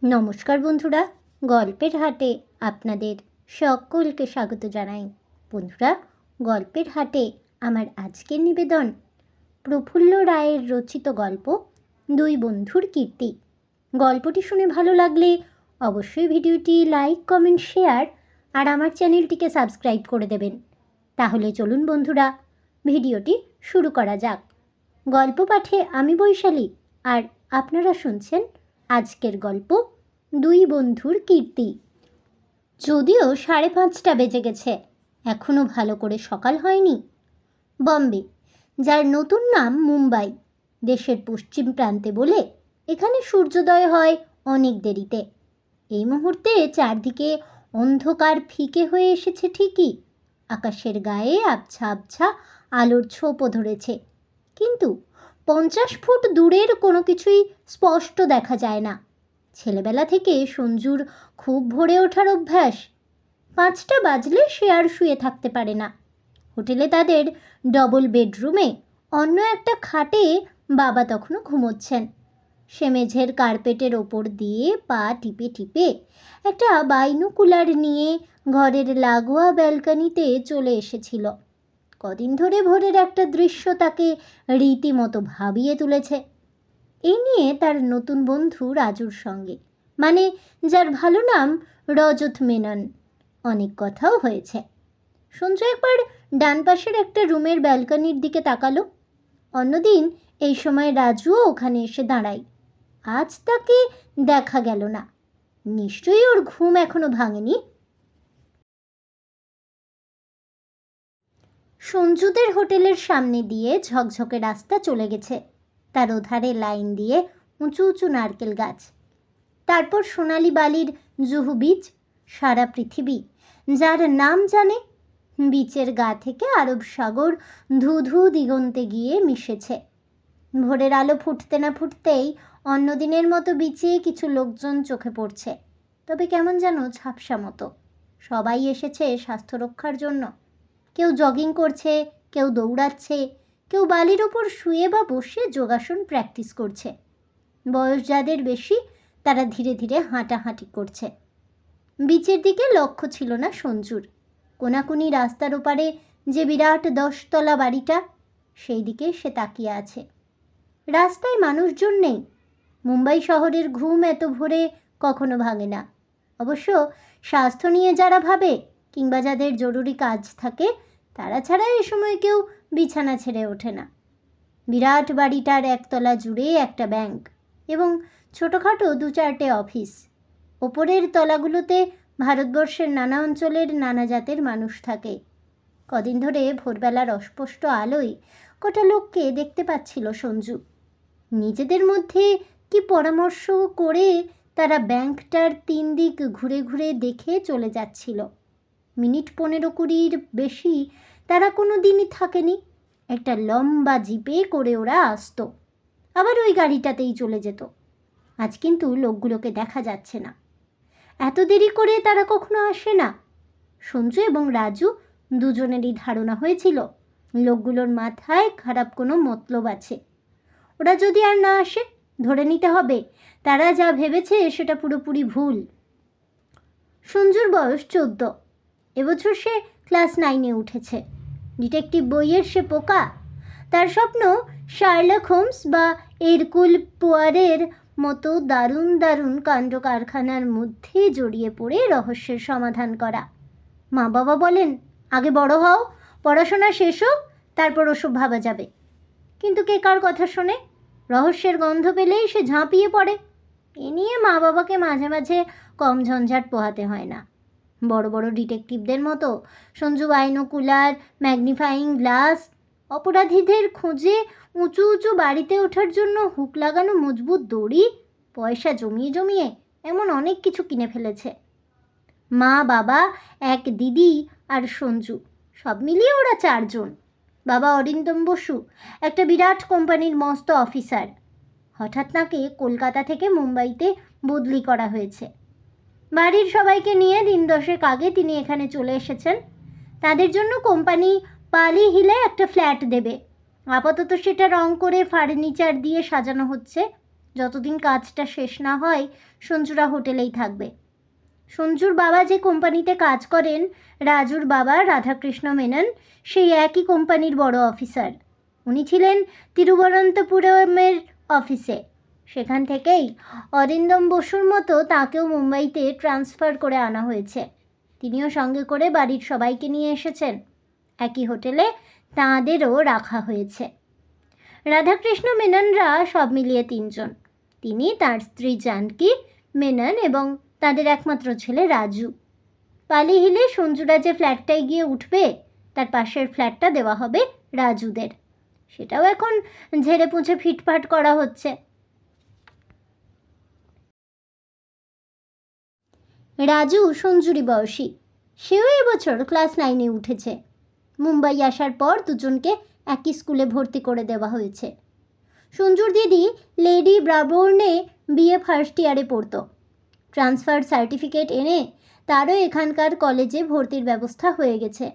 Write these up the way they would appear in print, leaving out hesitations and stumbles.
নমস্কার বন্ধুরা, গল্পের হাটে আপনাদের সকলকে স্বাগত জানাই। বন্ধুরা, গল্পের হাটে আমার আজকের নিবেদন প্রফুল্ল রায়ের রচিত গল্প দুই বন্ধুর কীর্তি। গল্পটি শুনে ভালো লাগলে অবশ্যই ভিডিওটি লাইক, কমেন্ট, শেয়ার আর আমার চ্যানেলটিকে সাবস্ক্রাইব করে দেবেন। তাহলে চলুন বন্ধুরা, ভিডিওটি শুরু করা যাক। গল্প পাঠে আমি বৈশালী, আর আপনারা শুনছেন আজকের গল্প দুই বন্ধুর কীর্তি। যদিও 5:30 বেজে গেছে, এখনো ভালো করে সকাল হয়নি। বম্বে, যার নতুন নাম মুম্বাই, দেশের পশ্চিম প্রান্তে বলে এখানে সূর্যোদয় হয় অনেক দেরিতে। এই মুহূর্তে চারদিকে অন্ধকার ফিকে হয়ে এসেছে ঠিকই, আকাশের গায়ে আবছা আবছা আলোর ছোপও ধরেছে, কিন্তু 50 ফুট দূরের কোনো কিছুই স্পষ্ট দেখা যায় না। ছেলেবেলা থেকে সঞ্জুর খুব ভোরে ওঠার অভ্যাস। 5টা বাজলে সে আর শুয়ে থাকতে পারে না। হোটেলে তাদের ডবল বেডরুমে অন্য একটা খাটে বাবা তখনও ঘুমোচ্ছেন। সে মেঝের কার্পেটের ওপর দিয়ে পা টিপে টিপে একটা বাইনোকুলার নিয়ে ঘরের লাগোয়া ব্যালকনিতে চলে এসেছিল। কদিন ধরে ভোরের একটা দৃশ্য তাকে রীতিমতো ভাবিয়ে তুলেছে। এই নিয়ে তার নতুন বন্ধু রাজুর সঙ্গে, মানে যার ভালো নাম রজত মেনন, অনেক কথাও হয়েছে। সঞ্জু একবার ডান পাশের একটা রুমের ব্যালকনির দিকে তাকালো। অন্যদিন এই সময় রাজুও ওখানে এসে দাঁড়ায়। আজ তাকে দেখা গেল না। নিশ্চয়ই ওর ঘুম এখনো ভাঙেনি। সঞ্জুদের হোটেলের সামনে দিয়ে ঝকঝকে রাস্তা চলে গেছে। তার ওধারে লাইন দিয়ে উঁচু উঁচু নারকেল গাছ, তারপর সোনালি বালির জুহু বিচ। সারা পৃথিবী যার নাম জানে। বিচের গা থেকে আরব সাগর ধু ধু দিগন্তে গিয়ে মিশেছে। ভোরের আলো ফুটতে না ফুটতেই অন্যদিনের মতো বিচে কিছু লোকজন চোখে পড়ছে, তবে কেমন যেন ঝাপসা মতো। সবাই এসেছে স্বাস্থ্য রক্ষার জন্য। কেউ জগিং করছে, কেউ দৌড়াচ্ছে, কেউ বালির ওপর শুয়ে বা বসে যোগাসন প্র্যাকটিস করছে। বয়স যাদের বেশি তারা ধীরে ধীরে হাঁটাহাঁটি করছে। বিচের দিকে লক্ষ্য ছিল না সঞ্জুর। কোনাকুনি রাস্তার ওপারে যে বিরাট 10 তলা বাড়িটা, সেই দিকে সে তাকিয়ে আছে। রাস্তায় মানুষজন নেই। মুম্বাই শহরের ঘুম এত ভোরে কখনো ভাঙে না। অবশ্য স্বাস্থ্য নিয়ে যারা ভাবে কিংবা যাদের জরুরি কাজ থাকে, তারা ছাড়া এ সময় কেউ বিছানা ছেড়ে ওঠে না। বিরাট বাড়িটার একতলা জুড়ে একটা ব্যাংক এবং ছোটোখাটো 2-4টে অফিস। ওপরের তলাগুলোতে ভারতবর্ষের নানা অঞ্চলের নানা জাতের মানুষ থাকে। কদিন ধরে ভোরবেলার অস্পষ্ট আলোয় কটা লোককে দেখতে পাচ্ছিল সঞ্জু। নিজেদের মধ্যে কি পরামর্শ করে তারা ব্যাংকটার 3 দিক ঘুরে ঘুরে দেখে চলে যাচ্ছিল। মিনিট 15-20 বেশি তারা কোনো দিনই থাকেনি। একটা লম্বা জিপে করে ওরা আসতো, আবার ওই গাড়িটাতেই চলে যেত। আজ কিন্তু লোকগুলোকে দেখা যাচ্ছে না। এত দেরি করে তারা কখনো আসে না। সঞ্জু এবং রাজু দুজনেরই ধারণা হয়েছিল লোকগুলোর মাথায় খারাপ কোনো মতলব আছে। ওরা যদি আর না আসে, ধরে নিতে হবে তারা যা ভেবেছে সেটা পুরোপুরি ভুল। সঞ্জুর বয়স 14। এবছর সে ক্লাস 9-এ উঠেছে। ডিটেকটিভ বইয়ের সে পোকা। তার স্বপ্ন শার্লক হোমস বা এরকুল পোয়ারের মতো দারুণ দারুণ কাণ্ড কারখানার মধ্যে জড়িয়ে পড়ে রহস্যের সমাধান করা। মা বাবা বলেন, আগে বড় হও, পড়াশোনা শেষ হোক, তারপর ওসব ভাবা যাবে। কিন্তু কে কার কথা শোনে? রহস্যের গন্ধ পেলেই সে ঝাঁপিয়ে পড়ে। এ নিয়ে মা বাবাকে মাঝে মাঝে কম ঝঞ্ঝাট পোহাতে হয় না। বড় বড় ডিটেকটিভদের মতো সঞ্জু বাইনোকুলার, ম্যাগনিফাইং গ্লাস, অপরাধীদের খোঁজে উঁচু উঁচু বাড়িতে ওঠার জন্য হুক লাগানো মজবুত দড়ি, পয়সা জমিয়ে জমিয়ে এমন অনেক কিছু কিনে ফেলেছে। মা, বাবা, এক দিদি আর সঞ্জু, সব মিলিয়ে ওরা 4 জন। বাবা অরিন্দম বসু একটা বিরাট কোম্পানির মস্ত অফিসার। হঠাৎ নাকি কলকাতা থেকে মুম্বাইতে বদলি করা হয়েছে। বাড়ির সবাইকে নিয়ে দিন 10 আগে তিনি এখানে চলে এসেছেন। তাদের জন্য কোম্পানি পালি হিলে একটা ফ্ল্যাট দেবে। আপাতত সেটা রং করে ফার্নিচার দিয়ে সাজানো হচ্ছে। যতদিন কাজটা শেষ না হয় সঞ্জুরা হোটেলেই থাকবে। সঞ্জুর বাবা যে কোম্পানিতে কাজ করেন, রাজুর বাবা রাধাকৃষ্ণ মেনন সেই একই কোম্পানির বড় অফিসার। উনি ছিলেন তিরুবনন্তপুরমের অফিসে। সেখান থেকেই অরিন্দম বসুর মতো তাকেও মুম্বাইতে ট্রান্সফার করে আনা হয়েছে। তিনিও সঙ্গে করে বাড়ির সবাইকে নিয়ে এসেছেন। একই হোটেলে তাঁদেরও রাখা হয়েছে। রাধাকৃষ্ণ মেননরা সব মিলিয়ে 3 জন। তিনি, তার স্ত্রী জানকী মেনন এবং তাদের একমাত্র ছেলে রাজু। পালি হিলে সঞ্জুরা যে ফ্ল্যাটটায় গিয়ে উঠবে তার পাশের ফ্ল্যাটটা দেওয়া হবে রাজুদের। সেটাও এখন ঝেড়ে পুঁছে ফিটফাট করা হচ্ছে। রাজু সঞ্জুরি বয়সী। সেও এবছর ক্লাস 9-এ উঠেছে। মুম্বাই আসার পর দুজনকে একই স্কুলে ভর্তি করে দেওয়া হয়েছে। সঞ্জুর দিদি লেডি ব্রাবোর্নে বিএ ফার্স্ট ইয়ারে পড়তো। ট্রান্সফার সার্টিফিকেট এনে তারও এখানকার কলেজে ভর্তির ব্যবস্থা হয়ে গেছে।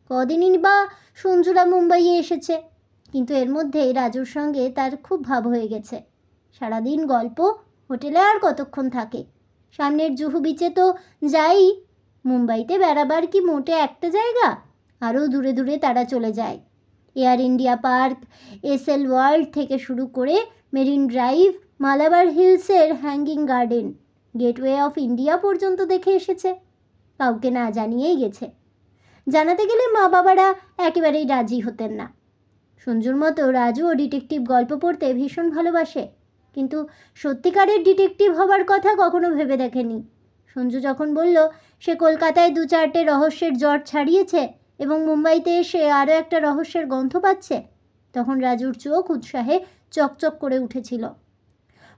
কদিনই বা সঞ্জুরা মুম্বাইয়ে এসেছে, কিন্তু এর মধ্যেই রাজুর সঙ্গে তার খুব ভাব হয়ে গেছে। সারাদিন গল্প, হোটেলে আর কতক্ষণ থাকে। সামনের জুহু বিচে তো যাই, মুম্বাইতে বেড়াবার কি মোটে একটা জায়গা? আরও দূরে দূরে তারা চলে যায়। Air India park, Essel World থেকে শুরু করে মেরিন ড্রাইভ, মালাবার হিলসের hanging garden, gateway of India পর্যন্ত দেখে এসেছে। কাউকে না জানিয়েই গেছে। জানাতে গেলে মা বাবারা একেবারেই রাজি হতেন না। সঞ্জুর মতো রাজুও ডিটেকটিভ গল্প পড়তে ভীষণ ভালোবাসে, কিন্তু সত্যিকারের ডিটেকটিভ হবার কথা কখনো ভেবে দেখেনি। সঞ্জু যখন বলল সে কলকাতায় 2-4টে রহস্যের জট ছাড়িয়েছে এবং মুম্বাইতে এসে আরও একটা রহস্যের গন্ধ পাচ্ছে, তখন রাজুর চোখ উৎসাহে চকচক করে উঠেছিল।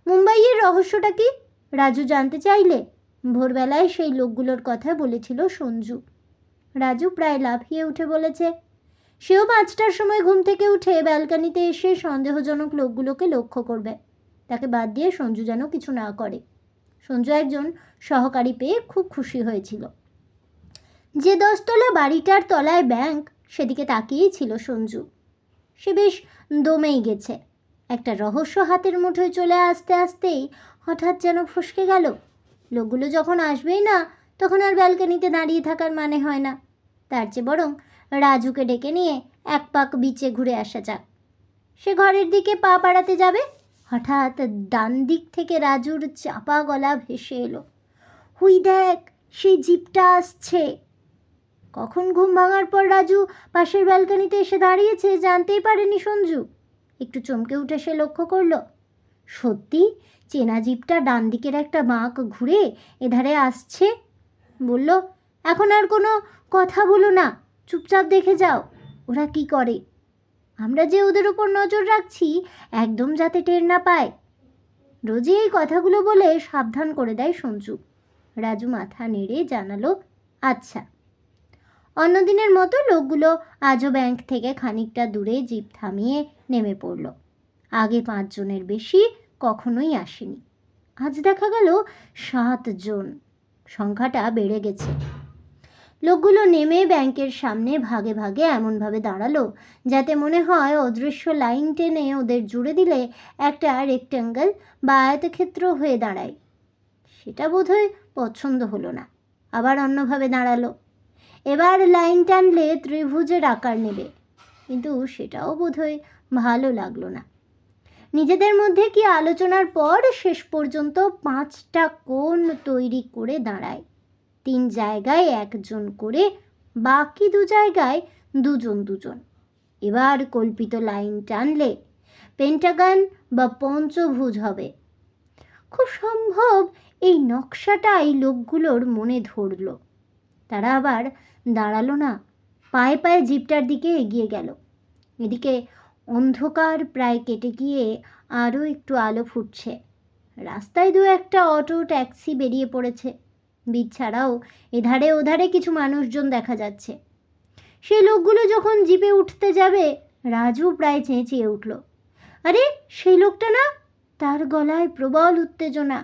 মুম্বাইয়ের রহস্যটা কি? রাজু জানতে চাইলে ভোরবেলায় সেই লোকগুলোর কথা বলেছিল সঞ্জু। রাজু প্রায় লাফিয়ে উঠে বলেছে সেও 5টার সময় ঘুম থেকে উঠে ব্যালকানিতে এসে সন্দেহজনক লোকগুলোকে লক্ষ্য করবে। তাকে বাদ দিয়ে সঞ্জু যেন কিছু না করে। সঞ্জু একজন সহকারী পেয়ে খুব খুশি হয়েছিল। যে 10তলা বাড়িটার তলায় ব্যাংক, সেদিকে তাকিয়েই ছিল সঞ্জু। সে বেশ দমেই গেছে। একটা রহস্য হাতের মুঠোয় চলে আসতে আসতেই হঠাৎ যেন ফসকে গেল। লোকগুলো যখন আসবেই না, তখন আর ব্যালকানিতে দাঁড়িয়ে থাকার মানে হয় না। তার চেয়ে বরং রাজুকে ডেকে নিয়ে 1 পাক বিচে ঘুরে আসা যাক। সে ঘরের দিকে পা বাড়াতে যাবে, হঠাৎ ডান দিক থেকে রাজুর চাপা গলা ভেসে এলো, হুই দেখ, সেই জিপটা আসছে। কখন ঘুম ভাঙার পর রাজু পাশের ব্যালকানিতে এসে দাঁড়িয়েছে জানতেই পারেনি সঞ্জু। একটু চমকে উঠে সে লক্ষ্য করল, সত্যি চেনা জিপটা ডান দিকের একটা বাঁক ঘুরে এধারে আসছে। বলল, এখন আর কোনো কথা বলো না, চুপচাপ দেখে যাও ওরা কি করে। আমরা যে ওদের উপর নজর রাখছি একদম যাতে টের না পায়। রোজই এই কথাগুলো বলে সাবধান করে দেয় সঞ্জু। রাজু মাথা নেড়ে জানালো, আচ্ছা। অন্যদিনের মতো লোকগুলো আজও ব্যাংক থেকে খানিকটা দূরে জিপ থামিয়ে নেমে পড়ল। আগে 5 জনের বেশি কখনোই আসেনি। আজ দেখা গেল 7 জন। সংখ্যাটা বেড়ে গেছে। লোকগুলো নেমে ব্যাংকের সামনে ভাগে ভাগে এমনভাবে দাঁড়ালো যাতে মনে হয় অদৃশ্য লাইন টেনে ওদের জুড়ে দিলে একটা রেক্ট্যাঙ্গেল বা আয়তক্ষেত্র হয়ে দাঁড়ায়। সেটা বোধহয় পছন্দ হলো না। আবার অন্যভাবে দাঁড়ালো। এবার লাইন টানলে ত্রিভুজের আকার নেবে, কিন্তু সেটাও বোধহয় ভালো লাগলো না। নিজেদের মধ্যে কি আলোচনার পর শেষ পর্যন্ত 5টা কোণ তৈরি করে দাঁড়ায়। 3 জায়গায় 1 জন করে, বাকি 2 জায়গায় 2 জন 2 জন। এবার কল্পিত লাইন টানলে পেন্টাগন বা পঞ্চভুজ হবে। খুব সম্ভব এই নকশাটাই লোকগুলোর মনে ধরল। তারা আবার দাঁড়ালো না, পায়ে পায়ে জিপটার দিকে এগিয়ে গেল। এদিকে অন্ধকার প্রায় কেটে গিয়ে আরও একটু আলো ফুটছে। রাস্তায় 2-1টা অটো ট্যাক্সি বেরিয়ে পড়েছে। বিচ ছাড়াও এধারে ওধারে কিছু মানুষজন দেখা যাচ্ছে। সেই লোকগুলো যখন জিপে উঠতে যাবে, রাজু প্রায় চেঁচিয়ে উঠল, আরে সেই লোকটা না! তার গলায় প্রবল উত্তেজনা।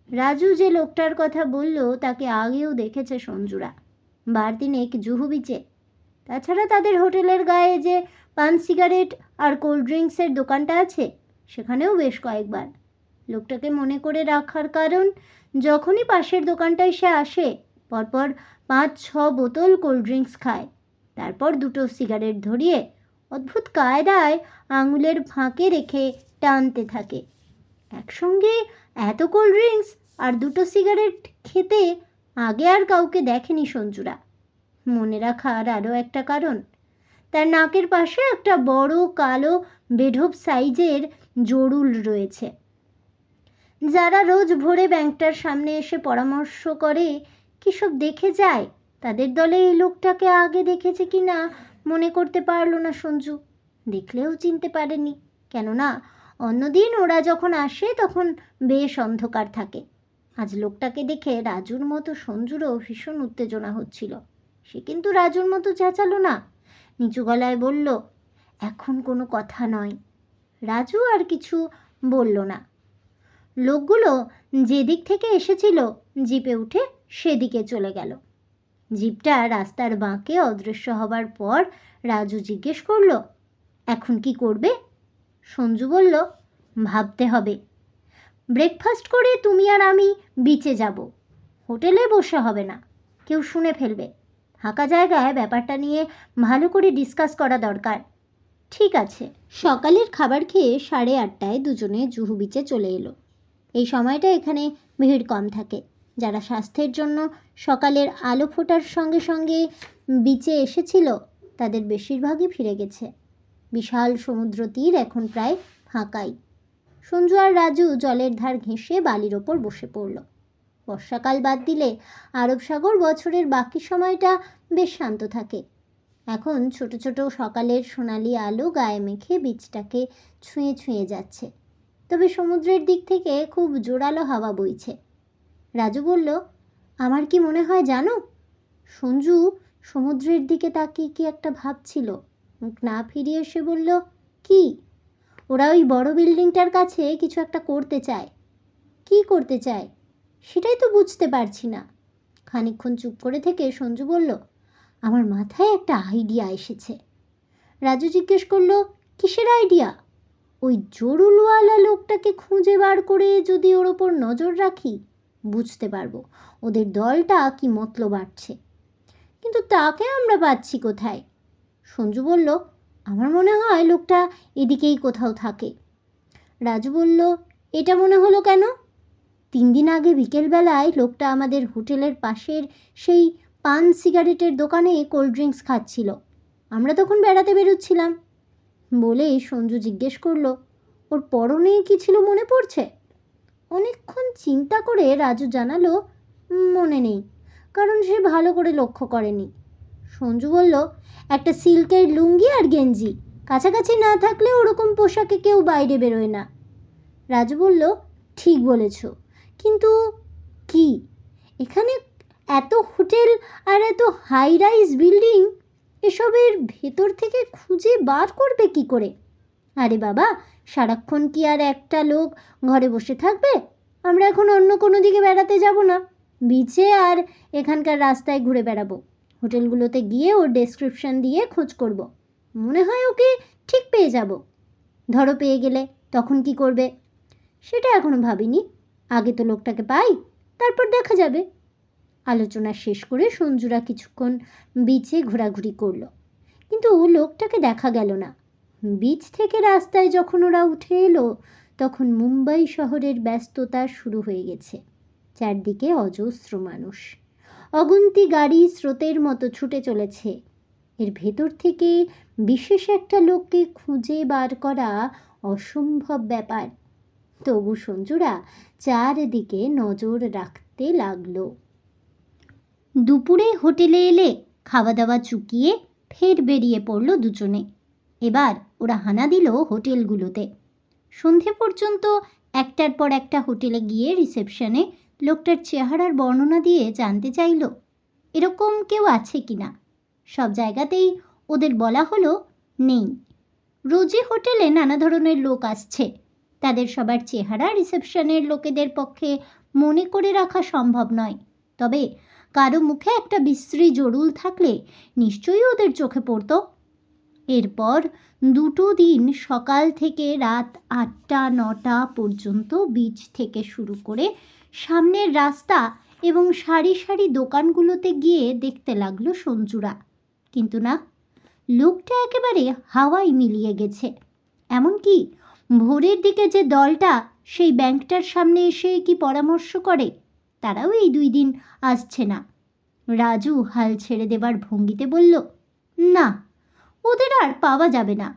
রাজু যে লোকটার কথা বলল তাকে আগেও দেখেছে সঞ্জুরা, 2 দিন জুহু বিচে। তাছাড়া তাদের হোটেলের গায়ে যে পান সিগারেট আর কোল্ড ড্রিঙ্কসের দোকানটা আছে, সেখানেও বেশ কয়েকবার। লোকটাকে মনে করে রাখার কারণ, যখনই পাশের দোকানটায় সে আসে পরপর 5-6 বোতল কোল্ড ড্রিঙ্কস খায়, তারপর 2টো সিগারেট ধরিয়ে অদ্ভুত কায়দায় আঙুলের ফাঁকে রেখে টানতে থাকে। একসঙ্গে এত কোল্ড ড্রিঙ্কস আর 2টো সিগারেট খেতে আগে আর কাউকে দেখেনি সঞ্জুরা। মনে রাখার আরও একটা কারণ, তার নাকের পাশে একটা বড় কালো বেঢপ সাইজের জরুল রয়েছে। যারা রোজ ভোরে ব্যাংকটার সামনে এসে পরামর্শ করে কী সব দেখে যায়, তাদের দলে এই লোকটাকে আগে দেখেছে কি না মনে করতে পারল না সঞ্জু। দেখলেও চিনতে পারেনি, কেননা অন্যদিন ওরা যখন আসে তখন বেশ অন্ধকার থাকে। আজ লোকটাকে দেখে রাজুর মতো সঞ্জুরও ভীষণ উত্তেজনা হচ্ছিল। সে কিন্তু রাজুর মতো চেঁচালো না, নিচু গলায় বলল, এখন কোনো কথা নয়। রাজু আর কিছু বলল না। লোকগুলো যেদিক থেকে এসেছিল জিপে উঠে সেদিকে চলে গেল। জিপটা রাস্তার বাঁকে অদৃশ্য হবার পর রাজু জিজ্ঞেস করল, এখন কি করবে? সঞ্জু বলল, ভাবতে হবে। ব্রেকফাস্ট করে তুমি আর আমি বিচে যাব। হোটেলে বসে হবে না, কেউ শুনে ফেলবে। ফাঁকা জায়গায় ব্যাপারটা নিয়ে ভালো করে ডিসকাস করা দরকার। ঠিক আছে। সকালের খাবার খেয়ে 8:30টায় দুজনে জুহু বিচে চলে এলো। এই সময়টা এখানে ভিড় কম থাকে। যারা স্বাস্থ্যের জন্য সকালের আলো ফোটার সঙ্গে সঙ্গে বিচে এসেছিল তাদের বেশিরভাগই ফিরে গেছে। বিশাল সমুদ্র তীর এখন প্রায় ফাঁকাই। সঞ্জু আর রাজু জলের ধার ঘেঁষে বালির ওপর বসে পড়ল। বর্ষাকাল বাদ দিলে আরব সাগর বছরের বাকি সময়টা বেশ শান্ত থাকে। এখন ছোট ছোট সকালের সোনালি আলো গায়ে মেখে বিচটাকে ছুঁয়ে ছুঁয়ে যাচ্ছে, তবে সমুদ্রের দিক থেকে খুব জোরালো হাওয়া বইছে। রাজু বলল, আমার কি মনে হয় জানো? সঞ্জু সমুদ্রের দিকে তাকিয়ে কি একটা ভাবছিল। মুখ না ফিরিয়ে এসে বলল, কি? ওরা ওই বড় বিল্ডিংটার কাছে কিছু একটা করতে চায়। কি করতে চায় সেটাই তো বুঝতে পারছি না। খানিকক্ষণ চুপ করে থেকে সঞ্জু বলল, আমার মাথায় একটা আইডিয়া এসেছে। রাজু জিজ্ঞেস করলো, কিসের আইডিয়া? ওই জরুলওয়ালা লোকটাকে খুঁজে বার করে যদি ওর ওপর নজর রাখি, বুঝতে পারবো ওদের দলটা কি মতলব বাড়ছে। কিন্তু তাকে আমরা পাচ্ছি কোথায়? সঞ্জু বলল, আমার মনে হয় লোকটা এদিকেই কোথাও থাকে। রাজু বলল, এটা মনে হলো কেন? 3 দিন আগে বিকেলবেলায় লোকটা আমাদের হোটেলের পাশের সেই পান সিগারেটের দোকানে কোল্ড ড্রিঙ্কস খাচ্ছিল। আমরা তখন বেড়াতে বেরোচ্ছিলাম। বলেই সঞ্জু জিজ্ঞেস করলো, ওর পরনে কি ছিল মনে পড়ছে? অনেকক্ষণ চিন্তা করে রাজু জানালো, মনে নেই, কারণ সে ভালো করে লক্ষ্য করেনি। সঞ্জু বলল, একটা সিল্কের লুঙ্গি আর গেঞ্জি, কাছাকাছি না থাকলে ওরকম পোশাকে কেউ বাইরে বেরোয় না। রাজু বলল, ঠিক বলেছ, কিন্তু কি? এখানে এত হোটেল আর এত হাই রাইজ বিল্ডিং, এসবের ভেতর থেকে খুঁজে বার করবে কি করে? আরে বাবা, সারাক্ষণ কি আর একটা লোক ঘরে বসে থাকবে? আমরা এখন অন্য কোনো দিকে বেড়াতে যাব না, বিচে আর এখানকার রাস্তায় ঘুরে বেড়াবো। হোটেলগুলোতে গিয়ে ওর ডেসক্রিপশন দিয়ে খোঁজ করব। মনে হয় ওকে ঠিক পেয়ে যাব। ধরো পেয়ে গেলে তখন কি করবে? সেটা এখনো ভাবিনি। আগে তো লোকটাকে পাই, তারপর দেখা যাবে। আলোচনা শেষ করে সঞ্জুরা কিছুক্ষণ বিচে ঘোরাঘুরি করলো, কিন্তু লোকটাকে দেখা গেল না। বিচ থেকে রাস্তায় যখন ওরা উঠে এলো তখন মুম্বাই শহরের ব্যস্ততা শুরু হয়ে গেছে। চারদিকে অজস্র মানুষ, অগুন্তি গাড়ি স্রোতের মতো ছুটে চলেছে। এর ভেতর থেকে বিশেষ একটা লোককে খুঁজে বার করা অসম্ভব ব্যাপার। তবু সঞ্জুরা চারদিকে নজর রাখতে লাগলো। দুপুরে হোটেলে এলে খাওয়া দাওয়া চুকিয়ে ফের বেরিয়ে পড়ল দুজনে। এবার ওরা হানা দিল হোটেলগুলোতে। সন্ধে পর্যন্ত একটার পর একটা হোটেলে গিয়ে রিসেপশনে লোকটার চেহারার বর্ণনা দিয়ে জানতে চাইল এরকম কেউ আছে কি না। সব জায়গাতেই ওদের বলা হলো নেই। রোজই হোটেলে নানা ধরনের লোক আসছে, তাদের সবার চেহারা রিসেপশনের লোকেদের পক্ষে মনে করে রাখা সম্ভব নয়। তবে কারো মুখে একটা বিশ্রী জরুল থাকলে নিশ্চয়ই ওদের চোখে পড়ত। এরপর 2 দিন সকাল থেকে রাত 8টা-9টা পর্যন্ত বিচ থেকে শুরু করে সামনের রাস্তা এবং সারি সারি দোকানগুলোতে গিয়ে দেখতে লাগলো সঞ্জুরা। কিন্তু না, লোকটা একেবারে হাওয়ায় মিলিয়ে গেছে। এমনকি ভোরের দিকে যে দলটা সেই ব্যাংকটার সামনে এসে কি পরামর্শ করে, তারাও এই 2 দিন আসছে না। রাজু হাল ছেড়ে দেবার ভঙ্গিতে বলল, না, ওদের আর পাওয়া যাবে না।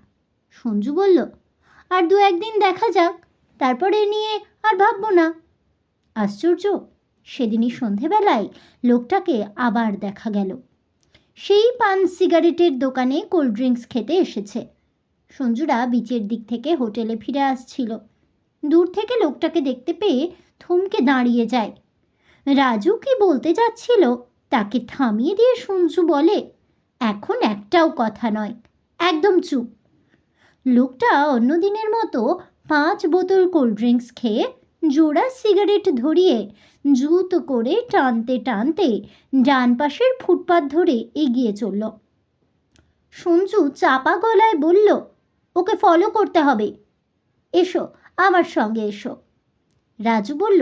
সঞ্জু বলল, আর 2-1 দিন দেখা যাক, তারপরে নিয়ে আর ভাববো না। আশ্চর্য, সেদিনই সন্ধেবেলায় লোকটাকে আবার দেখা গেল। সেই পান সিগারেটের দোকানে কোল্ড ড্রিঙ্কস খেতে এসেছে। সঞ্জুরা বিচের দিক থেকে হোটেলে ফিরে আসছিল। দূর থেকে লোকটাকে দেখতে পেয়ে থমকে দাঁড়িয়ে যায়। রাজু কি বলতে যাচ্ছিল তাকে থামিয়ে দিয়ে সঞ্জু বলে, এখন একটাও কথা নয়, একদম চুপ। লোকটা অন্যদিনের মতো 5 বোতল কোল্ড ড্রিঙ্কস খেয়ে জোড়া সিগারেট ধরিয়ে জুত করে টানতে টানতে ডান পাশের ফুটপাত ধরে এগিয়ে চলল। সঞ্জু চাপা গলায় বলল, ওকে ফলো করতে হবে, এসো, আমার সঙ্গে এসো। রাজু বলল,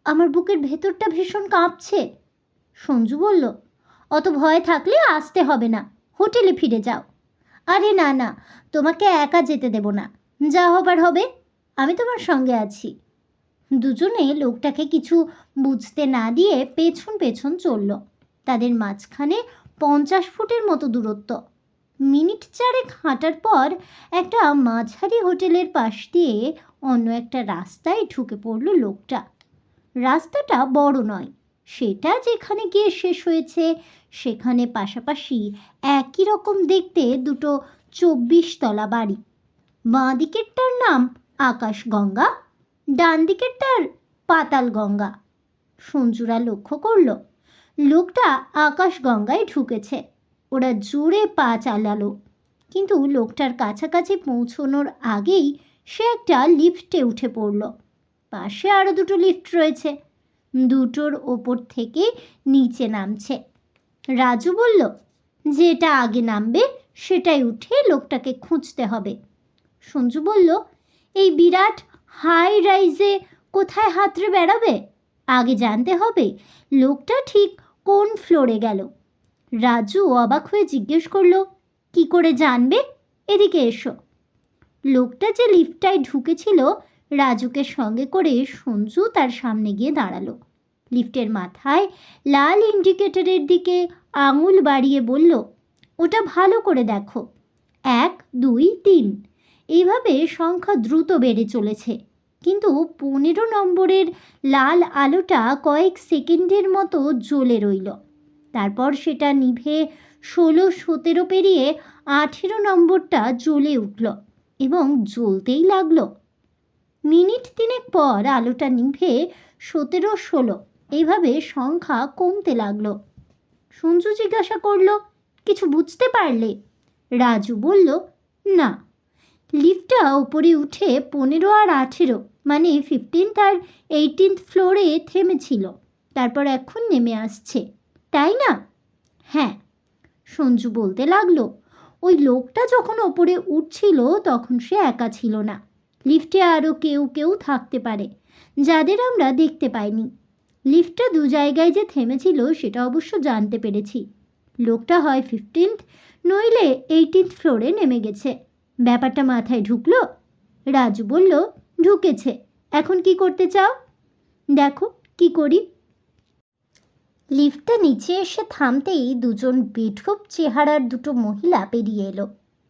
আমার বুকের ভেতরটা ভীষণ কাঁপছে। সঞ্জু বলল, অত ভয় থাকলে আসতে হবে না, হোটেলে ফিরে যাও। আরে না না, তোমাকে একা যেতে দেব না, যা হবার হবে, আমি তোমার সঙ্গে আছি। দুজনে লোকটাকে কিছু বুঝতে না দিয়ে পেছন পেছন চলল। তাদের মাঝখানে 50 ফুটের মতো দূরত্ব। মিনিট 4 হাঁটার পর একটা মাঝারি হোটেলের পাশ দিয়ে অন্য একটা রাস্তায় ঢুকে পড়ল লোকটা। রাস্তাটা বড় নয়, সেটা যেখানে গিয়ে শেষ হয়েছে সেখানে পাশাপাশি একই রকম দেখতে 2টো 24 তলা বাড়ি। বাঁ দিকেরটার নাম আকাশগঙ্গা, ডান দিকেরটার পাতালগঙ্গা। সঞ্জুরা লক্ষ্য করল লোকটা আকাশগঙ্গায় ঢুকেছে। ওরা জোরে পা চালালো, কিন্তু লোকটার কাছাকাছি পৌঁছনোর আগেই সে একটা লিফটে উঠে পড়ল। পাশে আরও 2টো লিফট রয়েছে, 2টোর ওপর থেকে নিচে নামছে। রাজু বলল, যেটা আগে নামবে সেটাই উঠে লোকটাকে খুঁজতে হবে। সঞ্জু বলল, এই বিরাট হাই রাইজে কোথায় হাতড়ে বেড়াবে? আগে জানতে হবে লোকটা ঠিক কোন ফ্লোরে গেল। রাজু অবাক হয়ে জিজ্ঞেস করল, কি করে জানবে? এদিকে এসো। লোকটা যে লিফটটায় ঢুকেছিল রাজুকে সঙ্গে করে সঞ্জু তার সামনে গিয়ে দাঁড়ালো। লিফটের মাথায় লাল ইন্ডিকেটরের দিকে আঙুল বাড়িয়ে বলল, ওটা ভালো করে দেখো, 1, 2, 3, এইভাবে সংখ্যা দ্রুত বেড়ে চলেছে। কিন্তু 15 নম্বরের লাল আলোটা কয়েক সেকেন্ডের মতো জ্বলে রইল। তারপর সেটা নিভে 16, 17 পেরিয়ে 18 নম্বরটা জ্বলে উঠল এবং জ্বলতেই লাগলো। মিনিট 3 পর আলোটা নিভে 17, 16 এইভাবে সংখ্যা কমতে লাগলো। সঞ্জু জিজ্ঞাসা করলো, কিছু বুঝতে পারলে? রাজু বলল, না। লিফটটা উপরে উঠে 15 আর 18 মানে 15th আর 18th ফ্লোরে থেমেছিল, তারপর এখন নেমে আসছে, তাই না? হ্যাঁ। সঞ্জু বলতে লাগলো, ওই লোকটা যখন ওপরে উঠছিল তখন সে একা ছিল না। লিফটে আরও কেউ কেউ থাকতে পারে যাদের আমরা দেখতে পাইনি। লিফটটা 2 জায়গায় যে থেমেছিল সেটা অবশ্য জানতে পেরেছি। লোকটা হয় 15th নইলে 18th ফ্লোরে নেমে গেছে। ব্যাপারটা মাথায় ঢুকলো? রাজু বলল, ঢুকেছে। এখন কি করতে চাও? দেখো কি করি। লিফটটা নিচে এসে থামতেই 2জন বেঢপ চেহারার 2টো মহিলা বেরিয়ে এলো।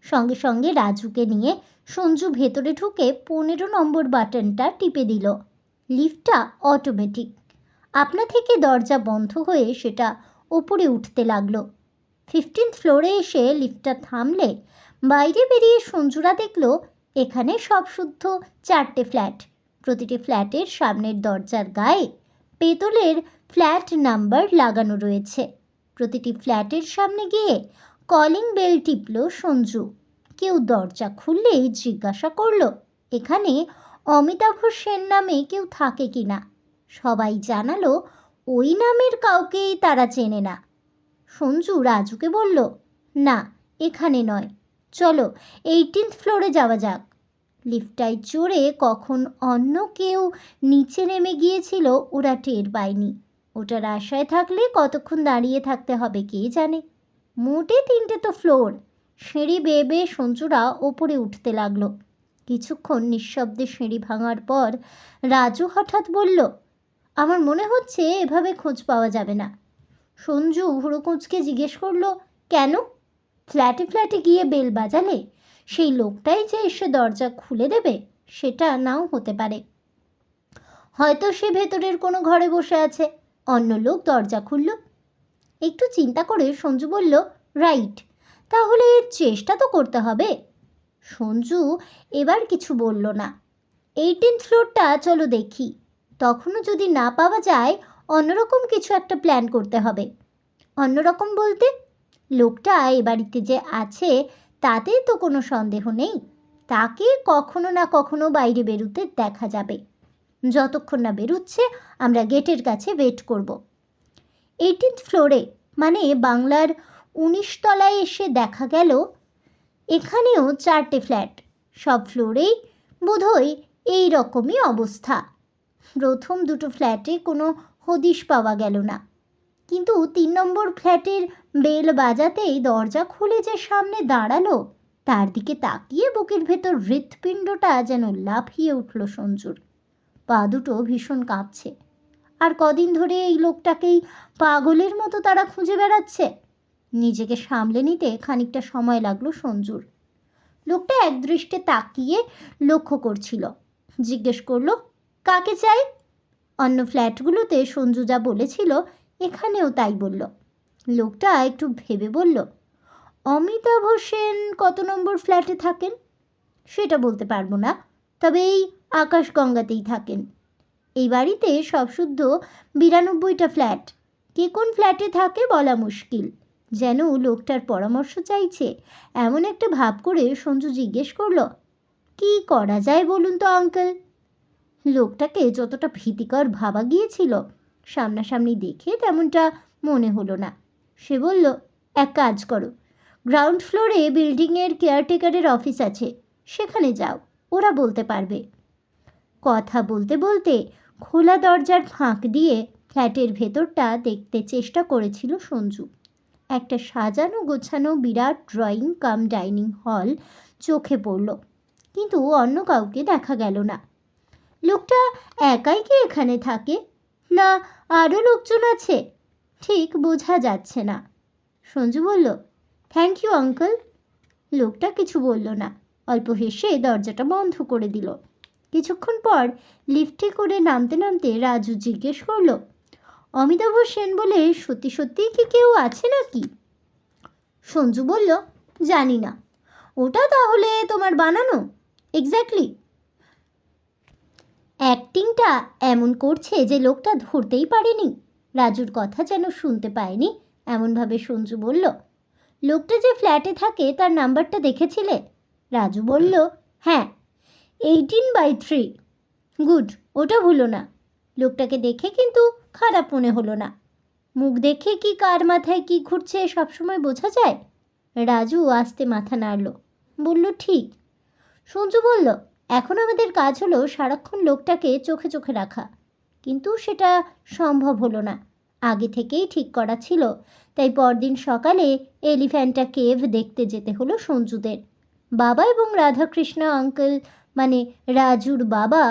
সঙ্গে সঙ্গে রাজুকে নিয়ে সঞ্জু ভেতরে ঢুকে 15 নম্বর বাটনটা টিপে দিল। লিফটটা অটোমেটিক। আপনা থেকে দরজা বন্ধ হয়ে সেটা ওপরে উঠতে লাগলো। 15th ফ্লোরে এসে লিফটটা থামলে বাইরে বেরিয়ে সঞ্জুরা দেখল এখানে সব শুদ্ধ 4টে ফ্ল্যাট। প্রতিটি ফ্ল্যাটের সামনের দরজার গায়ে পেতলের ফ্ল্যাট নাম্বার লাগানো রয়েছে। প্রতিটি ফ্ল্যাটের সামনে গিয়ে কলিং বেল টিপল সঞ্জু। কেউ দরজা খুললেই জিজ্ঞাসা করল, এখানে অমিতাভ সেন নামে কেউ থাকে কি না। সবাই জানালো ওই নামের কাউকেই তারা চেনে না। সঞ্জু রাজুকে বলল, না, এখানে নয়, চলো 18th ফ্লোরে যাওয়া যাক। লিফটটায় চড়ে কখন অন্য কেউ নিচে নেমে গিয়েছিল ওরা টের পায়নি। ওটার আশায় থাকলে কতক্ষণ দাঁড়িয়ে থাকতে হবে কে জানে। মোটে 3টে তো ফ্লোর। সিঁড়ি বেয়ে বেয়ে সঞ্জুরা ওপরে উঠতে লাগলো। কিছুক্ষণ নিঃশব্দে সিঁড়ি ভাঙার পর রাজু হঠাৎ বলল, আমার মনে হচ্ছে এভাবে খোঁজ পাওয়া যাবে না। সঞ্জু হুড়োকুঁচকে জিজ্ঞেস করলো, কেন? ফ্ল্যাটে ফ্ল্যাটে গিয়ে বেল বাজালে সেই লোকটাই যে এসে দরজা খুলে দেবে সেটা নাও হতে পারে। হয়তো সে ভেতরের কোনো ঘরে বসে আছে, অন্য লোক দরজা খুলল। একটু চিন্তা করে সঞ্জু বলল, রাইট, তাহলে চেষ্টা তো করতে হবে। সঞ্জু এবার কিছু বলল না। 18th ফ্লোরটা চলো দেখি। তখনও যদি না পাওয়া যায় অন্যরকম কিছু একটা প্ল্যান করতে হবে। অন্যরকম বলতে? লোকটা এ বাড়িতে যে আছে তাতে তো কোনো সন্দেহ নেই। তাকে কখনো না কখনো বাইরে বেরোতে দেখা যাবে। যতক্ষণ না বেরোচ্ছে আমরা গেটের কাছে ওয়েট করব। 18th ফ্লোরে মানে বাংলার 19 তলায় এসে দেখা গেল এখানেও 4টে ফ্ল্যাট। সব ফ্লোরেই বোধহয় এই রকমই অবস্থা। প্রথম দুটো ফ্ল্যাটে কোনো হদিশ পাওয়া গেল না, কিন্তু 3 নম্বর ফ্ল্যাটের বেল বাজাতেই দরজা খুলে যে সামনে দাঁড়ালো তার দিকে তাকিয়ে বুকের ভেতর হৃৎপিণ্ডটা যেন লাফিয়ে উঠল সঞ্জুর। পা দুটো ভীষণ কাঁপছে। আর কদিন ধরে এই লোকটাকেই পাগলের মতো তারা খুঁজে বেড়াচ্ছে। নিজেকে সামলে নিতে খানিকটা সময় লাগলো সঞ্জুর। লোকটা একদৃষ্টে তাকিয়ে লক্ষ্য করছিল। জিজ্ঞেস করলো, কাকে চাই? অন্য ফ্ল্যাটগুলোতে সঞ্জু যা বলেছিল এখানেও তাই বলল। লোকটা একটু ভেবে বলল, অমিতাভ সেন কত নম্বর ফ্ল্যাটে থাকেন সেটা বলতে পারবো না, তবে এই আকাশগঙ্গাতেই থাকেন। এই বাড়িতে সব শুদ্ধ 92টা ফ্ল্যাট। কে কোন ফ্ল্যাটে থাকে বলা মুশকিল। যেন লোকটার পরামর্শ চাইছে এমন একটা ভাব করে সঞ্জু জিজ্ঞেস করলো, কি করা যায় বলুন তো আঙ্কেল? লোকটাকে যতটা ভীতিকর ভাবা গিয়েছিল সামনাসামনি দেখে তেমনটা মনে হলো না। সে বলল, এক কাজ করো, গ্রাউন্ড ফ্লোরে বিল্ডিংয়ের কেয়ারটেকারের অফিস আছে, সেখানে যাও, ওরা বলতে পারবে। কথা বলতে বলতে খোলা দরজার ফাঁক দিয়ে ফ্ল্যাটের ভেতরটা দেখতে চেষ্টা করেছিল সঞ্জু। একটা সাজানো গোছানো বিরাট ড্রয়িং কাম ডাইনিং হল চোখে পড়ল, কিন্তু অন্য কাউকে দেখা গেল না। লোকটা একাই কি এখানে থাকে, না আরও লোকজন আছে? ঠিক বোঝা যাচ্ছে না। সঞ্জু বলল, থ্যাংক ইউ আঙ্কেল। লোকটা কিছু বলল না, অল্প হেসে দরজাটা বন্ধ করে দিল। কিছুক্ষণ পর লিফটে করে নামতে নামতে রাজু জিজ্ঞেস করলো, অমিতাভ সেন বলে সত্যি সত্যিই কি কেউ আছে নাকি? সঞ্জু বলল, জানি না, ওটা তাহলে তোমার বানানো। এক্স্যাক্টলি। অ্যাক্টিংটা এমন করছে যে লোকটা ধরতেই পারেনি। রাজুর কথা যেন শুনতে পায়নি এমনভাবে সঞ্জু বলল, লোকটা যে ফ্ল্যাটে থাকে তার নাম্বারটা দেখেছিলে? রাজু বলল, হ্যাঁ, 18/3। গুড, ওটা ভুলো না। লোকটাকে দেখে কিন্তু খারাপ মনে হলো না। মুখ দেখে কি কার মাথায় কি ঘুরছে সবসময় বোঝা যায়। রাজু আস্তে মাথা নাড়ল, বলল, ঠিক। সঞ্জু বলল, এখন আমাদের কাজ হলো সারাক্ষণ লোকটাকে চোখে চোখে রাখা, কিন্তু সেটা সম্ভব হলো না। আগে থেকেই ঠিক করা ছিল, তাই পরদিন সকালে এলিফ্যান্টা কেভ দেখতে যেতে হলো সঞ্জুদের। বাবা এবং রাধাকৃষ্ণ আঙ্কেল মানে রাজুর বাবা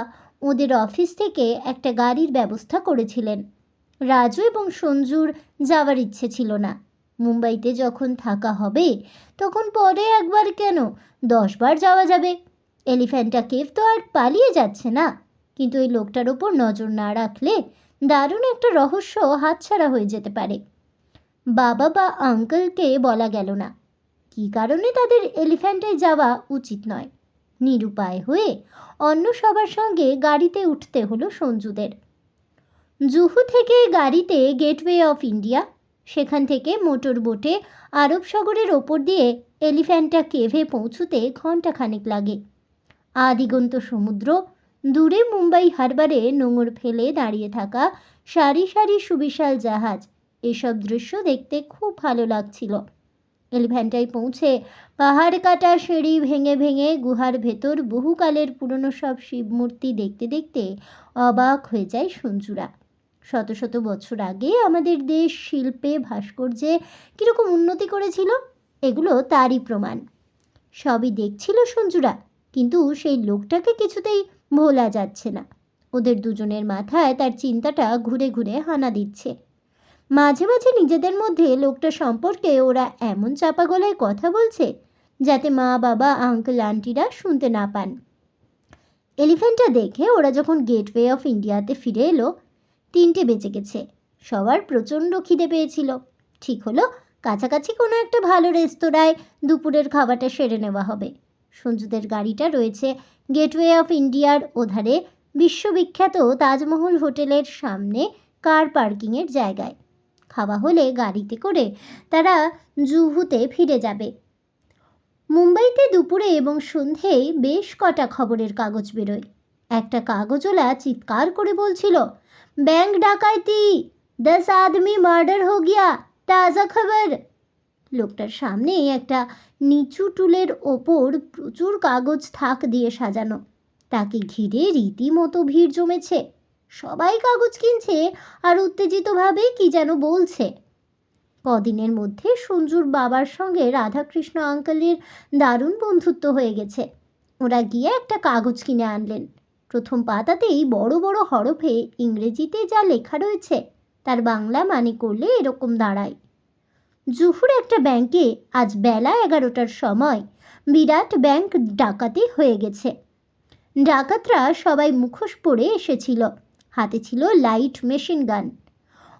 ওদের অফিস থেকে একটা গাড়ির ব্যবস্থা করেছিলেন। রাজু এবং সঞ্জুর যাওয়ার ইচ্ছে ছিল না। মুম্বাইতে যখন থাকা হবে তখন পরে একবার কেন 10 বার যাওয়া যাবে। এলিফ্যান্টা কেভ তো আর পালিয়ে যাচ্ছে না, কিন্তু এই লোকটার ওপর নজর না রাখলে দারুণ একটা রহস্য হাতছাড়া হয়ে যেতে পারে। বাবা বা আঙ্কেলকে বলা গেল না কী কারণে তাদের এলিফ্যান্টায় যাওয়া উচিত নয়। নিরুপায় হয়ে অন্য সবার সঙ্গে গাড়িতে উঠতে হলো সঞ্জুদের। জুহু থেকে গাড়িতে গেটওয়ে অফ ইন্ডিয়া, সেখান থেকে মোটর বোটে আরব সাগরের ওপর দিয়ে এলিফ্যান্টা কেভে পৌঁছতে ঘণ্টাখানেক লাগে। আদিগন্ত সমুদ্র, দূরে মুম্বাই হারবারে নোঙর ফেলে দাঁড়িয়ে থাকা সারি সারি সুবিশাল জাহাজ, এসব দৃশ্য দেখতে খুব ভালো লাগছিল। এলিফ্যান্টায় পৌঁছে পাহাড় কাটা সিঁড়ি ভেঙে ভেঙে গুহার ভেতর বহুকালের পুরনো সব শিবমূর্তি দেখতে দেখতে অবাক হয়ে যায় সঞ্জুরা। শত শত বছর আগে আমাদের দেশ শিল্পে ভাস্কর্যে কীরকম উন্নতি করেছিল, এগুলো তারই প্রমাণ। সবই দেখছিল সঞ্জুরা, কিন্তু সেই লোকটাকে কিছুতেই ভোলা যাচ্ছে না। ওদের দুজনের মাথায় তার চিন্তাটা ঘুরে ঘুরে হানা দিচ্ছে। মাঝে মাঝে নিজেদের মধ্যে লোকটা সম্পর্কে ওরা এমন চাপা গলায় কথা বলছে যাতে মা বাবা আঙ্কেল আন্টিরা শুনতে না পান। এলিফ্যান্টটা দেখে ওরা যখন গেটওয়ে অফ ইন্ডিয়াতে ফিরে এলো, 3টে বেজে গেছে। সবার প্রচণ্ড খিদে পেয়েছিল। ঠিক হলো কাছাকাছি কোনো একটা ভালো রেস্তোরাঁয় দুপুরের খাবারটা সেরে নেওয়া হবে। সঞ্জুদের গাড়িটা রয়েছে গেটওয়ে অফ ইন্ডিয়ার ওধারে বিশ্ববিখ্যাত তাজমহল হোটেলের সামনে কার পার্কিংয়ের জায়গায়। খাওয়া হলে গাড়িতে করে তারা জুহুতে ফিরে যাবে। মুম্বাইতে দুপুরে এবং সন্ধ্যেয় বেশ কটা খবরের কাগজ বেরোয়। একটা কাগজওয়ালা চিৎকার করে বলছিল, ব্যাংক ডাকাতি, 10 আদমি মার্ডার হো গিয়া, তাজা খবর। লোকটার সামনে একটা নিচু টুলের ওপর প্রচুর কাগজ থাক দিয়ে সাজানো। তাকে ঘিরে রীতিমতো ভিড় জমেছে। সবাই কাগজ কিনছে আর উত্তেজিতভাবে কি যেন বলছে। কদিনের মধ্যে সঞ্জুর বাবার সঙ্গে রাধাকৃষ্ণ আঙ্কেলের দারুণ বন্ধুত্ব হয়ে গেছে। ওরা গিয়ে একটা কাগজ কিনে আনলেন। প্রথম পাতাতেই বড় বড় হরফে ইংরেজিতে যা লেখা রয়েছে তার বাংলা মানে করলে এরকম দাঁড়ায়, জুহুর একটা ব্যাংকে আজ বেলা 11টার সময় বিরাট ব্যাংক ডাকাতি হয়ে গেছে। ডাকাতরা সবাই মুখোশ পরে এসেছিল, হাতে ছিল লাইট মেশিন গান।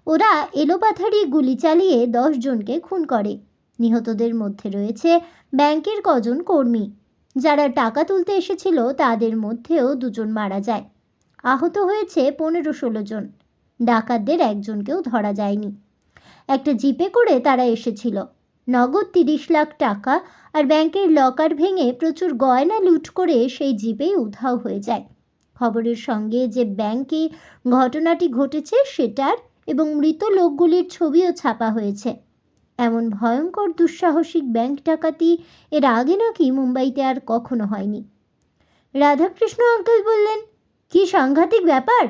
ওরা এলোপাথারি গুলি চালিয়ে 10 জনকে খুন করে। নিহতদের মধ্যে রয়েছে ব্যাংকের কজন কর্মী। যারা টাকা তুলতে এসেছিল তাদের মধ্যেও 2 জন মারা যায়। আহত হয়েছে 15-16 জন। ডাকাতদের একজনকেও ধরা যায়নি। একটা জিপে করে তারা এসেছিল। নগদ 30 লাখ টাকা আর ব্যাংকের লকার ভেঙে প্রচুর গয়না লুট করে সেই জিপেই উধাও হয়ে যায়। খবরের সঙ্গে যে ব্যাংকে ঘটনাটি ঘটেছে সেটার এবং মৃত লোকগুলির ছবিও ছাপা হয়েছে। এমন ভয়ঙ্কর দুঃসাহসিক ব্যাংক ডাকাতি এর আগে নাকি মুম্বাইতে আর কখনো হয়নি। রাধাকৃষ্ণ আঙ্কেল বললেন, কি সাংঘাতিক ব্যাপার।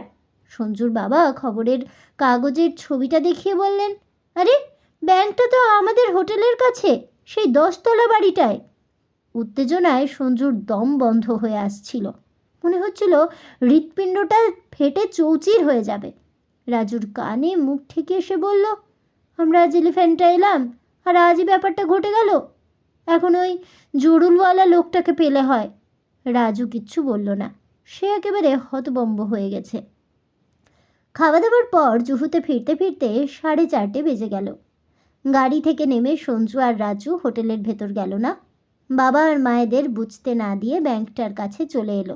সঞ্জুর বাবা খবরের কাগজের ছবিটা দেখিয়ে বললেন, আরে ব্যাংকটা তো আমাদের হোটেলের কাছে, সেই 10 তলা বাড়িটায়। উত্তেজনায় সঞ্জুর দম বন্ধ হয়ে আসছিল। মনে হচ্ছিল হৃৎপিণ্ডটা ফেটে চৌচির হয়ে যাবে। রাজুর কানে মুখ ঠেকে এসে বলল, আমরা আজ এলিফ্যান্টে এলাম আর আজই ব্যাপারটা ঘটে গেল। এখন ওই জরুলওয়ালা লোকটাকে পেলে হয়। রাজু কিচ্ছু বলল না, সে একেবারে হতবম্ব হয়ে গেছে। খাওয়া দাওয়ার পর জুহুতে ফিরতে ফিরতে 4:30 বেজে গেল। গাড়ি থেকে নেমে সঞ্জু আর রাজু হোটেলের ভেতর গেল না। বাবা আর মায়েদের বুঝতে না দিয়ে ব্যাংকটার কাছে চলে এলো।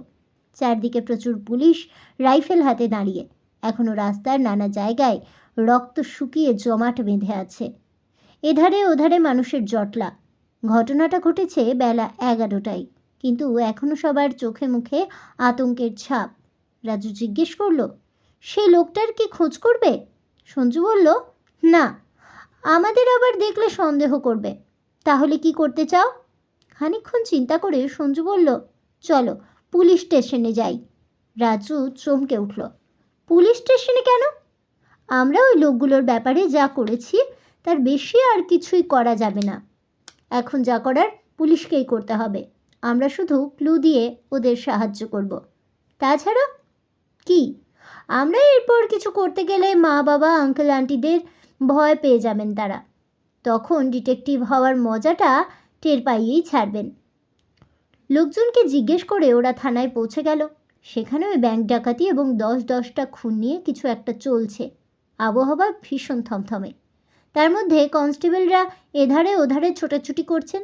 চারদিকে প্রচুর পুলিশ রাইফেল হাতে দাঁড়িয়ে। এখনও রাস্তার নানা জায়গায় রক্ত শুকিয়ে জমাট বেঁধে আছে। এধারে ওধারে মানুষের জটলা। ঘটনাটা ঘটেছে বেলা 11টায়, কিন্তু এখনও সবার চোখে মুখে আতঙ্কের ছাপ। রাজু জিজ্ঞেস করলো, সেই লোকটার কি খোঁজ করবে? সঞ্জু বলল, না, আমাদের আবার দেখলে সন্দেহ করবে। তাহলে কি করতে চাও? খানিকক্ষণ চিন্তা করে সঞ্জু বলল, চলো পুলিশ স্টেশনে যাই। রাজু চমকে উঠল, পুলিশ স্টেশনে কেন? আমরা ওই লোকগুলোর ব্যাপারে যা করেছি তার বেশি আর কিছুই করা যাবে না। এখন যা করার পুলিশকেই করতে হবে। আমরা শুধু ক্লু দিয়ে ওদের সাহায্য করব। তাছাড়া কি, আমরা এরপর কিছু করতে গেলে মা বাবা আঙ্কেল আন্টিদের ভয় পেয়ে যাবেন তারা। তখন ডিটেকটিভ হওয়ার মজাটা টের পাইয়েই ছাড়বেন। লোকজনকে জিজ্ঞেস করে ওরা থানায় পৌঁছে গেল। সেখানে ওই ব্যাংক ডাকাতি এবং 10-10টা খুন নিয়ে কিছু একটা চলছে। আবহাওয়া ভীষণ থমথমে। তার মধ্যে কনস্টেবলরা এধারে ওধারে ছোটাছুটি করছেন।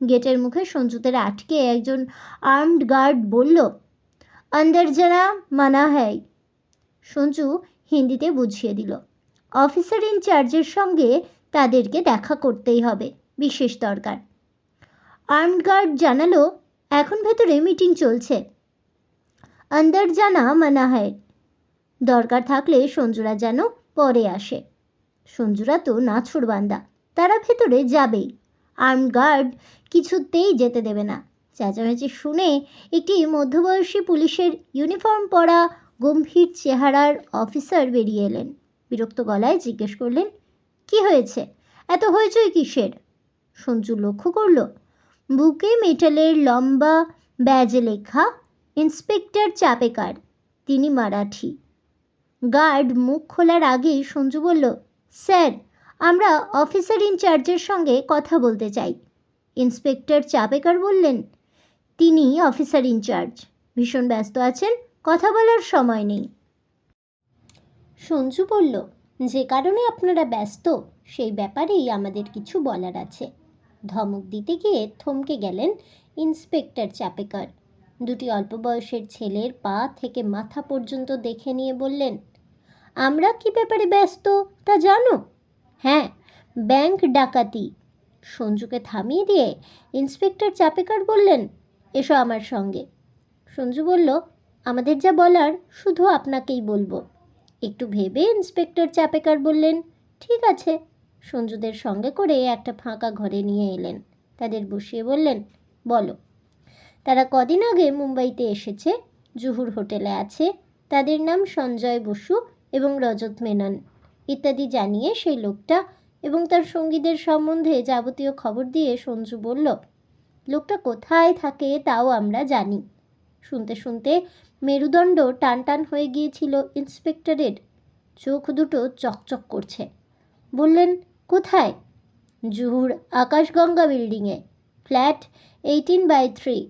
গেটের মুখে সঞ্জুদের আটকে একজন আর্মড গার্ড বলল, আন্দার জানা মানা হ্যায়। সঞ্জু হিন্দিতে বুঝিয়ে দিল, অফিসার ইনচার্জের সঙ্গে তাদেরকে দেখা করতেই হবে, বিশেষ দরকার। আর্মড গার্ড জানালো, এখন ভেতরে মিটিং চলছে। আন্দার জানা মানা হ্যায়। দরকার থাকলে সঞ্জুরা যেন পরে আসে। সঞ্জুরা তো নাছোড়বান্দা, তারা ভেতরে যাবেই। আর্ম গার্ড কিছুতেই যেতে দেবে না। চেঁচামেচি শুনে একটি মধ্যবয়সী পুলিশের ইউনিফর্ম পরা গম্ভীর চেহারার অফিসার বেরিয়ে এলেন। বিরক্ত গলায় জিজ্ঞেস করলেন, কি হয়েছে, এত হইচই কিসের? সঞ্জু লক্ষ্য করল বুকে মেটালের লম্বা ব্যাজে লেখা ইন্সপেক্টর চাপেকার। তিনি মারাঠি। গার্ড মুখ খোলার আগেই সঞ্জু বলল, স্যার, আমরা অফিসার ইনচার্জের সঙ্গে কথা বলতে চাই। ইন্সপেক্টর চাপেকার বললেন, তিনি অফিসার ইনচার্জ, ভীষণ ব্যস্ত আছেন, কথা বলার সময় নেই। সঞ্জু বলল, যে কারণে আপনারা ব্যস্ত সেই ব্যাপারেই আমাদের কিছু বলার আছে। ধমক দিতে গিয়ে থমকে গেলেন ইন্সপেক্টর চাপেকার। দুটি অল্প বয়সের ছেলের পা থেকে মাথা পর্যন্ত দেখে নিয়ে বললেন, আমরা কি ব্যাপারে ব্যস্ত তা জানো? হ্যাঁ, ব্যাংক ডাকাতি। সঞ্জুকে থামিয়ে দিয়ে ইন্সপেক্টর চাপেকার বললেন, এসো আমার সঙ্গে। সঞ্জু বলল, আমাদের যা বলার শুধু আপনাকেই বলবো। একটু ভেবে ইন্সপেক্টর চাপেকার বললেন, ঠিক আছে। সঞ্জুদের সঙ্গে করে একটা ফাঁকা ঘরে নিয়ে এলেন। তাদের বসিয়ে বললেন, বলো। তারা কদিন আগে মুম্বাইতে এসেছে, জুহুর হোটেলে আছে, তাদের নাম সঞ্জয় বসু এবং রজত মেনন ইত্যাদি জানিয়ে সেই লোকটা এবং তার সঙ্গীদের সম্বন্ধে যাবতীয় খবর দিয়ে সঞ্জু বলল, লোকটা কোথায় থাকে তাও আমরা জানি। শুনতে শুনতে মেরুদণ্ড টান টান হয়ে গিয়েছিল ইন্সপেক্টরের। চোখ দুটো চকচক করছে। বললেন, কোথায়? জুহুর আকাশগঙ্গা বিল্ডিংয়ে, ফ্ল্যাট 18/3।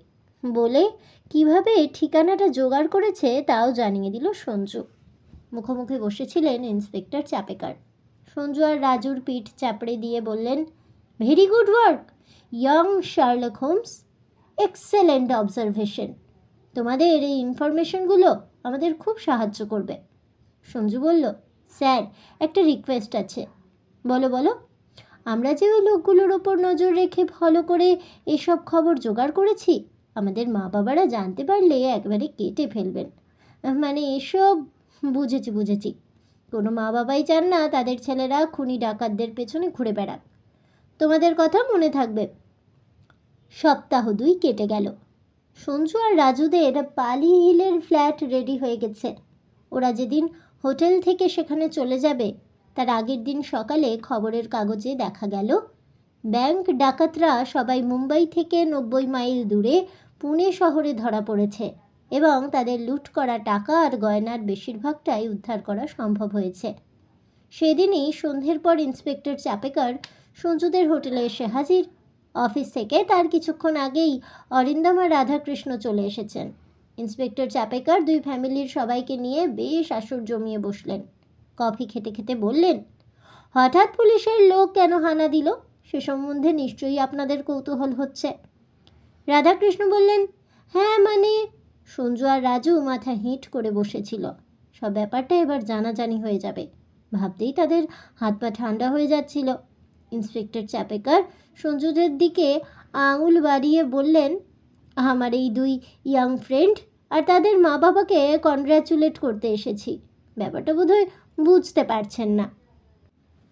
বলে কিভাবে ঠিকানাটা জোগাড় করেছে তাও জানিয়ে দিল সঞ্জু। মুখোমুখি বসেছিলেন ইন্সপেক্টর চাপেকার। সঞ্জু আর রাজুর পিঠ চাপড়ে দিয়ে বললেন, very good work young Sherlock Holmes, excellent observation. তোমাদের এই ইনফরমেশনগুলো আমাদের খুব সাহায্য করবে। সঞ্জু বলল, স্যার, একটা রিকোয়েস্ট আছে। বলো বলো। আমরা যে ওই লোকগুলোর ওপর নজর রেখে ভালো করে এসব খবর জোগাড় করেছি, আমাদের মা বাবারা জানতে পারলে একবারে কেটে ফেলবেন। মানে এসব বুঝেছি। কোনো মা বাবাই চান না তাদের ছেলেরা খুনি ডাকাতদের পেছনে ঘুরে বেড়াক। তোমাদের কথা মনে থাকবে। সপ্তাহ 2 কেটে গেল। সঞ্জু আর রাজুদের পালি হিলের ফ্ল্যাট রেডি হয়ে গেছে। ওরা যেদিন হোটেল থেকে সেখানে চলে যাবে তার আগের দিন সকালে খবরের কাগজে দেখা গেল ব্যাংক ডাকাতরা সবাই মুম্বাই থেকে 90 মাইল দূরে পুনে শহরে ধরা পড়েছে এবং তাদের লুট করা টাকা আর গয়নার বেশিরভাগটাই উদ্ধার করা সম্ভব হয়েছে। সেদিনই সন্ধ্যের পর ইন্সপেক্টর চাপেকার সঞ্জুদের হোটেলে এসে হাজির। অফিস থেকে তার কিছুক্ষণ আগেই অরিন্দম আর রাধাকৃষ্ণ চলে এসেছেন। ইন্সপেক্টর চাপেকার দুই ফ্যামিলির সবাইকে নিয়ে বেশ আসর জমিয়ে বসলেন। কফি খেতে খেতে বললেন, হঠাৎ পুলিশের লোক কেন হানা দিল সে সম্বন্ধে নিশ্চয়ই আপনাদের কৌতূহল হচ্ছে। রাধাকৃষ্ণ বললেন, হ্যাঁ মানে। সঞ্জু আর রাজু মাথা হিট করে বসেছিল। সব ব্যাপারটা এবার জানাজানি হয়ে যাবে ভাবতেই তাদের হাত পা ঠান্ডা হয়ে যাচ্ছিল। ইন্সপেক্টর চাপেকার সঞ্জুদের দিকে আঙুল বাড়িয়ে বললেন, আমার এই দুই ইয়াং ফ্রেন্ড আর তাদের মা বাবাকে কনগ্র্যাচুলেট করতে এসেছি। ব্যাপারটা বোধহয় বুঝতে পারছেন না।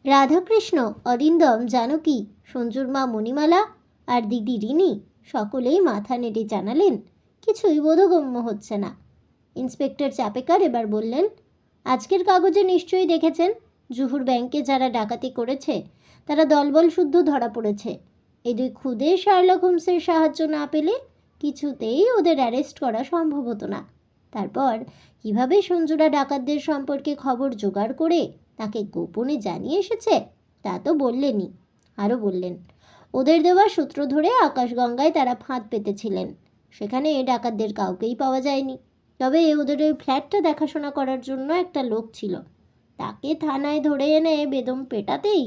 রাধাকৃষ্ণ, অরিন্দম, জানকী, সঞ্জুর মা মণিমালা আর দিদি রিনি সকলেই মাথা নেড়ে জানালেন কিছুই বোধগম্য হচ্ছে না। ইন্সপেক্টর চাপেকার এবার বললেন, আজকের কাগজে নিশ্চয়ই দেখেছেন জুহুর ব্যাংকে যারা ডাকাতি করেছে তারা দলবল শুদ্ধ ধরা পড়েছে। এই দুই খুদে শার্লক হোমসের সাহায্য না পেলে কিছুতেই ওদের অ্যারেস্ট করা সম্ভব হতো না। তারপর কিভাবে সঞ্জুরা ডাকাতদের সম্পর্কে খবর জোগাড় করে তাকে গোপনে জানিয়ে এসেছে তা তো বললেনই। আরও বললেন, ওদের দেওয়া সূত্র ধরে আকাশগঙ্গায় তারা ফাঁদ পেতেছিলেন। সেখানে ডাকাতদের কাউকেই পাওয়া যায়নি। তবে ওদের ওই ফ্ল্যাটটা দেখাশোনা করার জন্য একটা লোক ছিল। তাকে থানায় ধরে এনে বেদম পেটাতেই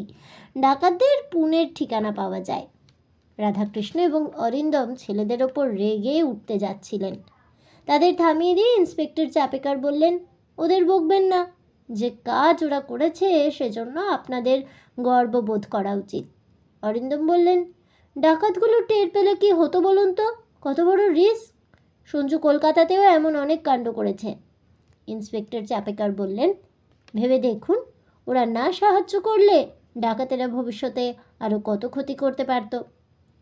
ডাকাতদের পুনের ঠিকানা পাওয়া যায়। রাধাকৃষ্ণ এবং অরিন্দম ছেলেদের ওপর রেগে উঠতে যাচ্ছিলেন। তাদের থামিয়ে দিয়ে ইন্সপেক্টর চাপেকার বললেন, ওদের বকবেন না। যে কাজ ওরা করেছে সেজন্য আপনাদের গর্ববোধ করা উচিত। অরিন্দম বললেন, ডাকাতগুলো টের পেলে কি হতো বলুন তো, কত বড় রিস্ক। সঞ্জু কলকাতাতেও এমন অনেক কাণ্ড করেছে। ইন্সপেক্টর চাপেকার বললেন, ভেবে দেখুন, ওরা না সাহায্য করলে ডাকাতেরা ভবিষ্যতে আরও কত ক্ষতি করতে পারত।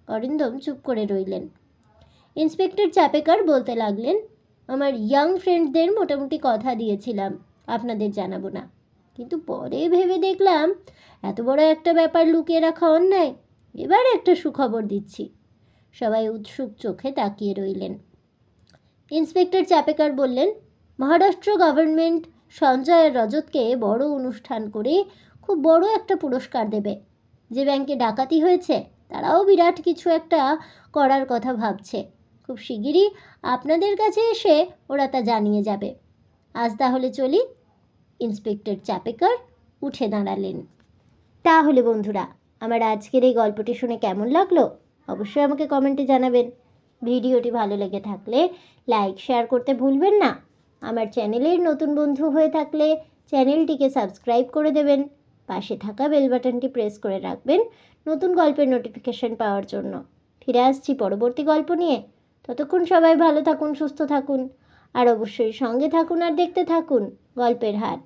অরিন্দম চুপ করে রইলেন। ইন্সপেক্টর চাপেকার বলতে লাগলেন, আমার ইয়াং ফ্রেন্ডদের মোটামুটি কথা দিয়েছিলাম আপনাদের জানাবো না, কিন্তু পরে ভেবে দেখলাম এত বড় একটা ব্যাপার লুকিয়ে রাখা অন্যায়। এবার একটা সুখবর দিচ্ছি। সবাই উৎসুক চোখে তাকিয়ে রইলেন। ইন্সপেক্টর চাপেকার বললেন, মহারাষ্ট্র গভর্নমেন্ট সঞ্জয় আর রজতকে বড় অনুষ্ঠান করে খুব বড় একটা পুরস্কার দেবে। যে ব্যাংকে ডাকাতি হয়েছে তারাও বিরাট কিছু একটা করার কথা ভাবছে। খুব শিগগিরই আপনাদের কাছে এসে ওরা তা জানিয়ে যাবে। আজ তাহলে চলি। ইন্সপেক্টর চাপেকার উঠে দাঁড়ালেন। তাহলে বন্ধুরা, আমার আজকের এই গল্পটি শুনে কেমন লাগলো অবশ্যই আমাকে কমেন্টে জানাবেন। ভিডিওটি ভালো লেগে থাকলে লাইক শেয়ার করতে ভুলবেন না। আমার চ্যানেলের নতুন বন্ধু হয়ে থাকলে চ্যানেলটিকে সাবস্ক্রাইব করে দেবেন। পাশে থাকা বেল বাটনটি প্রেস করে রাখবেন নতুন গল্পের নোটিফিকেশন পাওয়ার জন্য। ফিরে আসছি পরবর্তী গল্প নিয়ে। ততক্ষণ সবাই ভালো থাকুন, সুস্থ থাকুন, আর অবশ্যই সঙ্গে থাকুন আর দেখতে থাকুন গল্পের হাট।